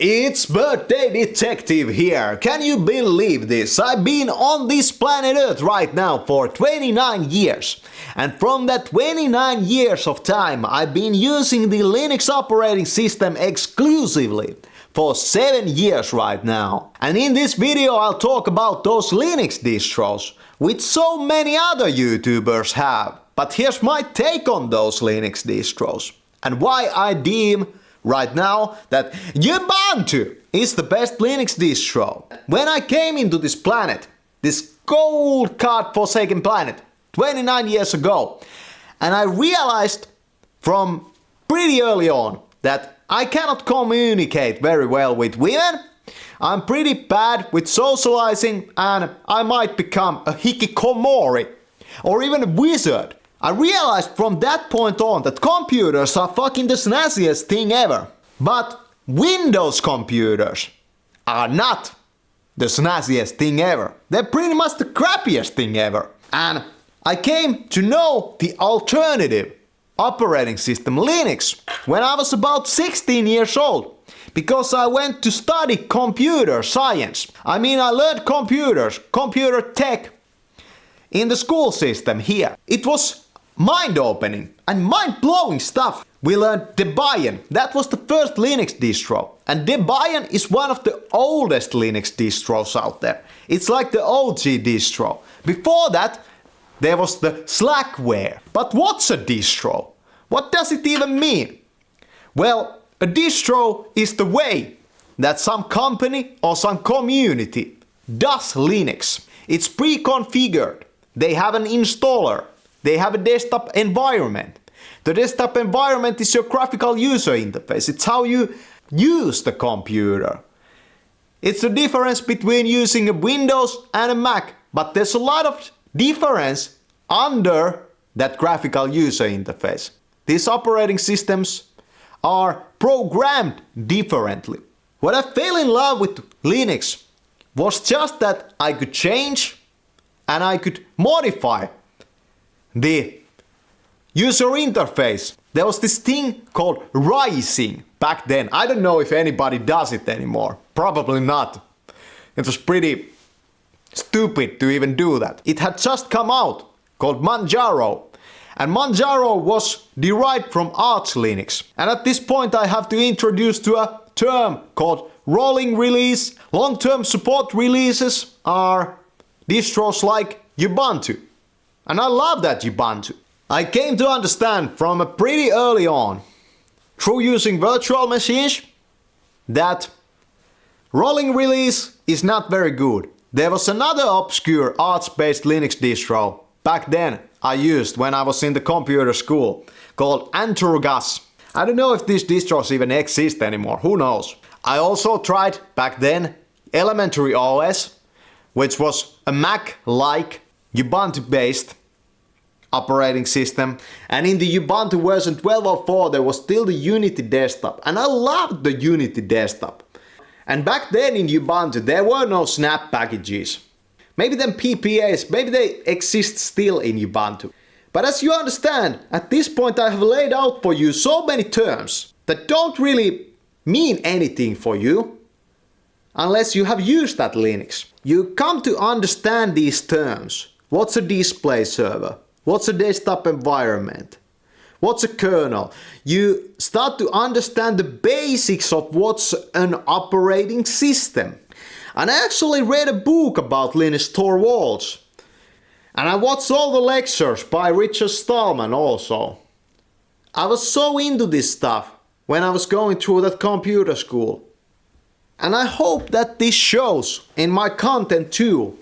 It's Birthday Detective here. Can you believe this? I've been on this planet Earth right now for 29 years. And from that 29 years of time, I've been using the Linux operating system exclusively for 7 years right now. And in this video I'll talk about those Linux distros, which so many other YouTubers have. But here's my take on those Linux distros, and why I deem right now that Ubuntu is the best Linux distro. When I came into this planet, this cold, God-forsaken planet, 29 years ago, and I realized from pretty early on that I cannot communicate very well with women. I'm pretty bad with socializing, and I might become a hikikomori or even a wizard. I realized from that point on that computers are fucking the snazziest thing ever. But Windows computers are not the snazziest thing ever. They're pretty much the crappiest thing ever. And I came to know the alternative operating system, Linux, when I was about 16 years old. Because I went to study computer science. I mean, I learned computers, computer tech in the school system here. It was mind-opening and mind-blowing stuff. We learned Debian. That was the first Linux distro. And Debian is one of the oldest Linux distros out there. It's like the OG distro. Before that, there was the Slackware. But what's a distro? What does it even mean? Well, a distro is the way that some company or some community does Linux. It's pre-configured. They have an installer. They have a desktop environment. The desktop environment is your graphical user interface. It's how you use the computer. It's the difference between using a Windows and a Mac, but there's a lot of difference under that graphical user interface. These operating systems are programmed differently. What I fell in love with Linux was just that I could change and I could modify the user interface. There was this thing called rising back then. I don't know if anybody does it anymore. Probably not. It was pretty stupid to even do that. It had just come out, called Manjaro. And Manjaro was derived from Arch Linux. And at this point I have to introduce to a term called rolling release. Long-term support releases are distros like Ubuntu. And I love that Ubuntu. I came to understand from a pretty early on, through using virtual machines, that rolling release is not very good. There was another obscure Arch-based Linux distro back then I used when I was in the computer school, called Anturgas. I don't know if these distros even exist anymore, who knows. I also tried back then Elementary OS, which was a Mac-like Ubuntu-based operating system, and in the Ubuntu version 12.04 there was still the Unity desktop, and I loved the Unity desktop. And back then in Ubuntu there were no snap packages. Maybe them PPAs, maybe they exist still in Ubuntu. But as you understand, at this point I have laid out for you so many terms that don't really mean anything for you unless you have used that Linux. You come to understand these terms. What's a display server? What's a desktop environment? What's a kernel? You start to understand the basics of what's an operating system. And I actually read a book about Linus Torvalds. And I watched all the lectures by Richard Stallman also. I was so into this stuff when I was going through that computer school. And I hope that this shows in my content too,